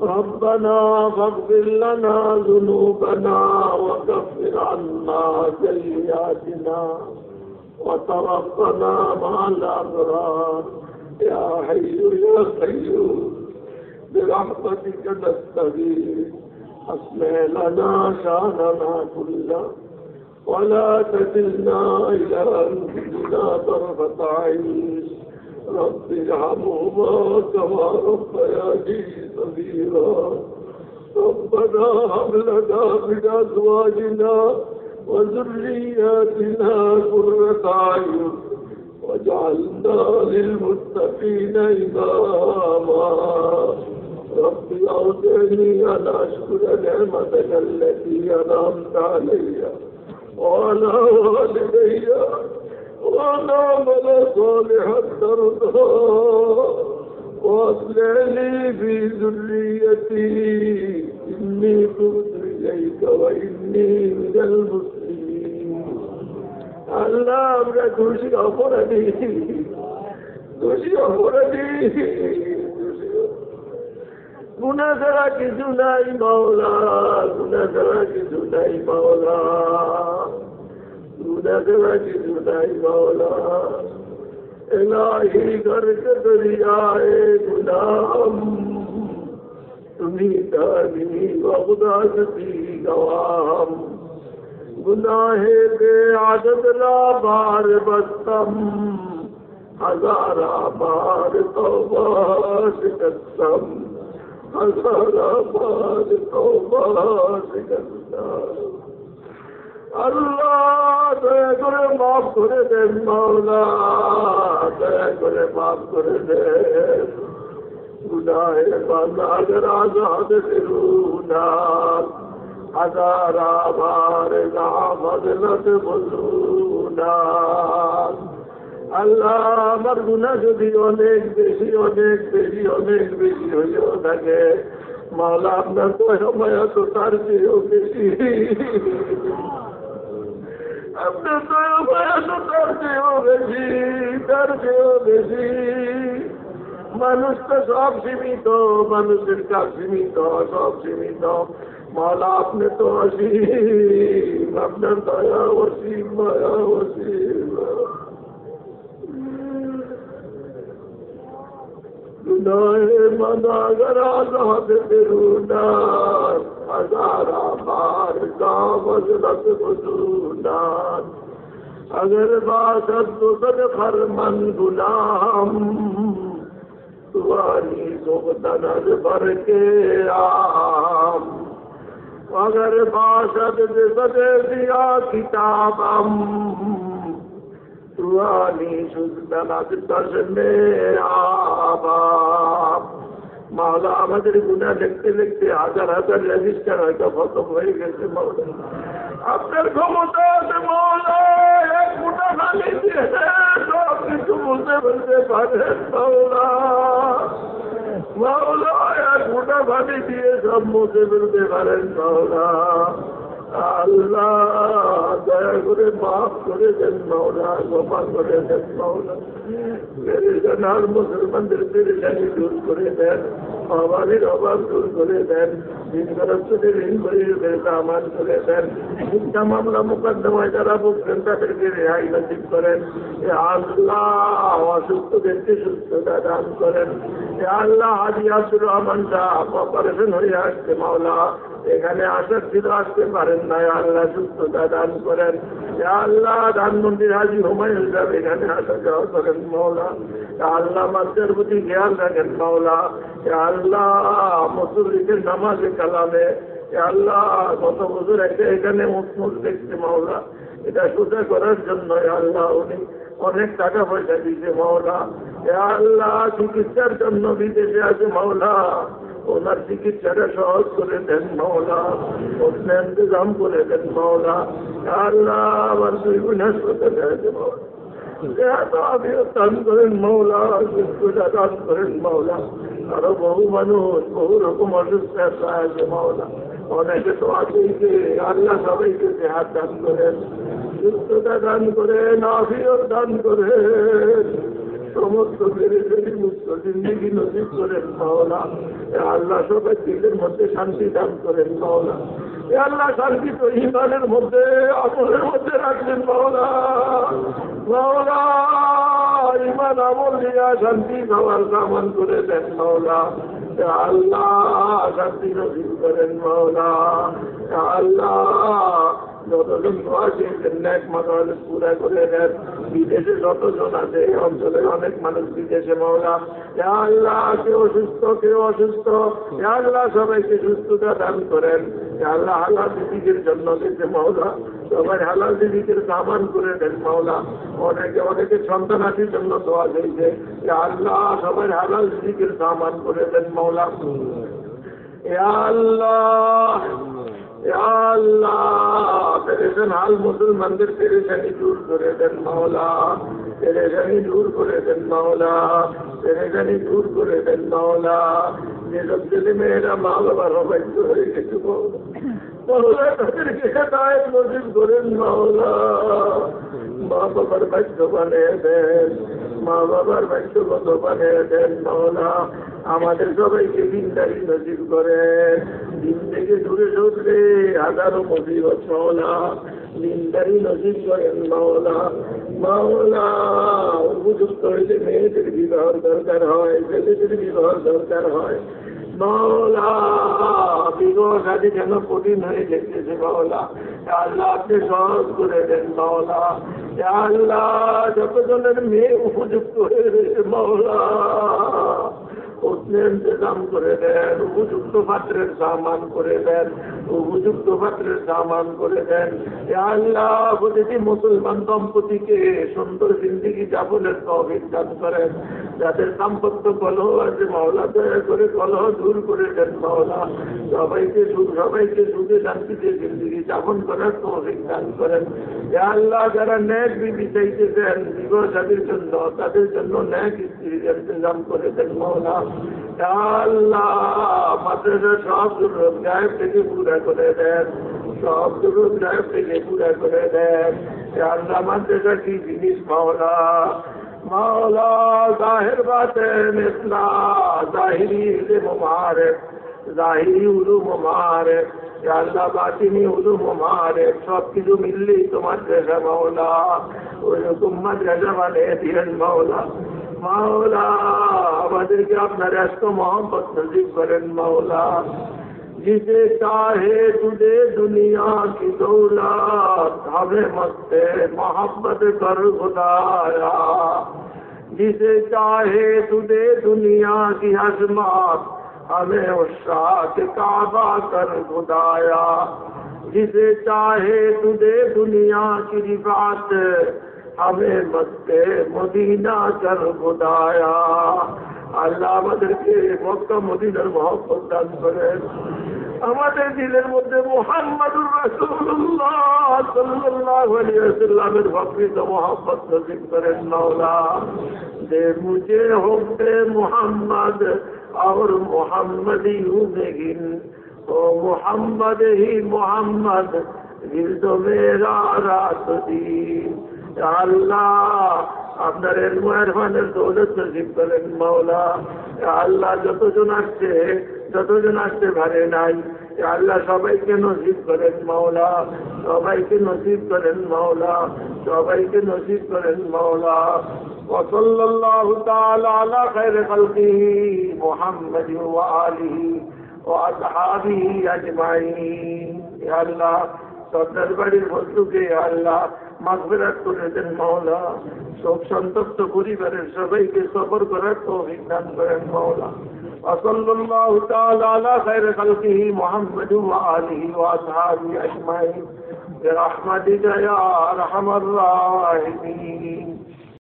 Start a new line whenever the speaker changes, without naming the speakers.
ربنا فاغفر لنا ذنوبنا وكفر عنا سيئاتنا وتوفنا مع الأبرار يا حي يا قيوم برحمتك نستغيث أصلح لنا شأننا كله ولا تكلنا إلى أنفسنا طرفة عين رب ارحمهما كما ربياني صغيرا ربنا هب لنا من أزواجنا وذرياتنا قرة أعين واجعلنا للمتقين إماما رب أوزعني أن أشكر نعمتك التي أنعمت علي وعلى والدي وأن أعمل صالحا ترضاه وأصلح لي في ذريتي إني تبت إليك وإني من المسلمين আল্লাহ আমরা দোষী অপরাধী গুনাহ ছাড়া কিছু নাই মাওলা গুনাহ ছাড়া কিছু নাই মাওলা গুনাহ ছাড়া কিছু নাই মাওলা ইলাহি করকে দরিয়ায়ে গুনাহ তুমি দানি ওয়াবদাতি গওয়াম गुनाहे बे आदत ला बार बस्तम हजारा बार तौबा शिकस्तम हजारा बार तौबा शिकस्तम अल्लाह दया करे माफ करे दे मौला दया करे माफ करे दे गुनाहे बांधा अगर आजाद फिरूना हजारा बार मदलत बलूना আল্লাহ আমার গুনাহ যদি অনেক বেশি হইও থাকে মাওলা আপনার দয়া মায়া তো তার চেয়েও বেশি আপনার দয়া মায়া তো তার চেয়েও বেশি মানুষ তো সব সীমিত মানুষের কাজ সীমিত সব সীমিত মাওলা আপনি তো অসীম আপনার দয়া অসীম মায়া অসীম गुनाहे मना अगर आजाद फिरूना हजारा बार का मजलत बुजूना अगर बासत दुसर फरमन गुलाम तुआनी सुबदनर भर के आम अगर बासत दुसर दिया किताबम तुआनी सुबदनर दर्शने आबाम মাওলা আমাদের গুনাহ লিখতে লিখতে হাজার হাজার রেজিস্টার হয়তো খতম হয়ে গেছে মাওলা আপনার ক্ষমতা আছে মাওলা এক ফুটা পানি দিয়ে সব কিছু বুঝতে বলতে পারেন মাওলা মাওলা এক ফুটা পানি দিয়ে সব মুছে ফেলতে পারেন মাওলা আল্লাহ দয়া করে মাফ করে দেন মাওলা ক্ষমা করে দেন মাওলা মেরে জানার মুসলমানদের পেরেশানি দূর করে দেন অভাবের অভাব দূর করে দেন ঋণগ্রস্তদের ঋণ পরিশোধের সামান করে দেন মিথ্যা মামলা মোকদ্দমায় যারা ভুগছেন তাদেরকে রেহাই নসিব করেন আল্লাহ অসুস্থদেরকে সুস্থতা দান করেন আল্লাহ হাজি আব্দুর রহমান সাহেব অপারেশন হয়ে আসছে মাওলা এখানে আসার ছিল আসতে পারেন না আল্লাহ সুস্থতা দান করেন আল্লাহ ধানমন্ত্রী হাজি হুমায়ুন সাহেব এখানে আসা যাওয়া করেন মাওলা আল্লাহ বাচ্চার প্রতি খেয়াল রাখেন মাওলা আল্লাহ মুসল্লিদের নামাজে কালামে আল্লাহ গত বছর একটা এখানে মুসমুল দেখছে মাওলা এটা সোজা করার জন্য আল্লাহ উনি অনেক টাকা পয়সা দিয়েছে মাওলা আল্লাহ চিকিৎসার জন্য বিদেশে আছে মাওলা ওনার চিকিৎসাটা সহজ করে দেন মাওলা ওখানে ইন্তজাম করে দেন মাওলা আল্লাহ আমার দুই গুণ হাসপাতালে আছে মাওলা আমিও দান করেন মাওলা সুস্থতা দান করেন মাওলা আরো বহু মানুষ বহু রকম অসুস্থ আছে মাওলা অনেকে তো আছেই যে আল্লাহ সবাইকে দেহাত দান করেন সুস্থতা দান করেন আফিয়ত দান করেন সমস্ত পেরেশানি মুক্ত জিন্দেগি নসিব করেন মাওলা। আল্লাহ সবাই দিলের মধ্যে শান্তি দান করেন মাওলা। আল্লাহ শান্তি তো ইমানের মধ্যে আমলের মধ্যে রাখলেন মাওলা। মাওলা ইমান আমল দিয়া শান্তি খাওয়ার সামান করে দেন মাওলা। আল্লাহ শান্তি নসিব করেন মাওলা। আল্লাহ যতজন ন্যাক মাকাল পুরা করে দেন। বিদেশে যতজন আছে এই অঞ্চলের অনেক মানুষ বিদেশে মাওলা। আল্লাহ কেউ অসুস্থ আল্লাহ সবাইকে সুস্থতা দান করেন। আল্লাহ হালাল রিজিকের জন্য দিতে মাওলা। সবাই হালাল রিজিকের সামান করে দেন মাওলা। অনেকে সন্তানাতির জন্য দোয়া চাইছে। আল্লাহ সবাই হালাল রিজিকের সামান করে দেন মাওলা। আল্লাহ পেরেশান হাল মুসলমানদের পেরেশানি দূর করে দেন মাওলা। পেরেশানি দূর করে দেন মাওলা। পেরেশানি দূর করে দেন মাওলা। যেসব ছেলে মেয়েরা মা বাবার অবাধ্য হয়ে গেছে মাওলা তাদেরকে হেদায়েত নসিব করেন মাওলা। মা বাবার বাধ্য বানিয়ে দেন। মা বাবার বাধ্যগত বানিয়ে দেন মাওলা। আমাদের সবাইকে দিনদারি নসিব করেন। দিন থেকে দূরে সরলে হাজারো মুসিবত মাওলা। দিনদারি নসিব করেন মাওলা। মাওলা উপযুক্ত হইলে মেয়েদের বিবাহ দরকার হয়, ছেলেদের বিবাহ দরকার হয় মাওলা। বিবাহ সাথে যেন কঠিন হয়ে যেতেছে মাওলা। আল্লাহ আপনি সহজ করে দেন মাওলা। আল্লাহ যতজনের মেয়ে উপযুক্ত হয়ে রয়েছে মাওলা ইন্তজাম করে দেন। উপযুক্ত পাত্রের সামান করে দেন। উপযুক্ত পাত্রের সামান করে দেন। আল্লাহ প্রতিটি মুসলমান দম্পতিকে সুন্দর জিন্দিগি যাপনের তৌফিক দান করেন। যাদের দাম্পত্য কলহ আছে মাওলা দয়া করে কলহ দূর করে দেন মাওলা। সবাইকে সুখে শান্তিতে জিন্দিগি যাপন করার তৌফিক দান করেন। আল্লাহ যারা ন্যাক বিবি চাইতেছেন বিবাহ সাদীর জন্য তাদের জন্য ন্যাক স্ত্রীর ইন্তজাম করে দেন মাওলা। আল্লাহ মাদ্রাসা সব জরুরত গায়েব থেকে পুরা করে দেন। সব জরুরত গায়েব থেকে পুরা করে দেন। আল্লাহ মাদ্রাসা কি জিনিস মাওলা। মাওলা জাহির বাতেন ইসলাম জাহিরি ইলম মুবারক জাহিরি উলুম মুবারক আল্লাহ বাতিনি উলুম মুবারক সব কিছু মিললেই তোমার মাদ্রাসা মাওলা। ওইরকম মাদ্রাসা বানিয়ে দিলেন মাওলা। মাওলা আমাদেরকে আপনার এত मोहब्बत नसीब करें मौला। जिसे चाहे तुझे दुनिया की दौलत हमें मस्ते मोहब्बत कर खुदाया। जिसे चाहे तुझे दुनिया की हजमत हमें उस्ताद काबा कर खुदाया। जिसे चाहे तुझे दुनिया की रिफात हमें मस्ते मदीना कर खुदाया। আল্লাহ আমাদেরকে মক্কা মদিনার মহব্বত দান করেন। আমাদের দিলের মধ্যে মুহাম্মাদুর রাসূলুল্লাহ সাল্লাল্লাহু আলাইহি ওয়াসাল্লামের প্রকৃত মহব্বত নসিব করেন মাওলা। দে মুঝে হুব্বে মুহাম্মদ और मुहम्मदी हूँ लेकिन ओ मुहम्मद ही मुहम्मद दिल तो मेरा रात दिन। আল্লাহ আপনার মেহরবানের দৌলত নসিব করেন মাওলা। আল্লাহ যতজন আসছে ভারে নাই আল্লাহ সবাইকে নসিব করেন মাওলা। সবাইকে নসিব করেন মাওলা। সবাইকে নসিব করেন মাওলা। ওয়াসাল্লাল্লাহু তাআলা আলা খায়রি খালকিহি মুহাম্মাদি ওয়া আলিহি ওয়া আসহাবিহি আজমাইন। ইয়া আল্লাহ সরদার বাড়ির বন্ধুকে আল্লাহ মাগফিরাত করে দেন মাওলা। শোক সন্তপ্ত পরিবারের সবাইকে সবর করার তৌফিক দান করেন মাওলা। ওয়াসাল্লাল্লাহু তাআলা আলা খায়রি খালকিহি মুহাম্মাদি ওয়া আলিহি ওয়া আসহাবিহি আজমাইন বিরহমাতিকা ইয়া আরহামার রাহিমিন।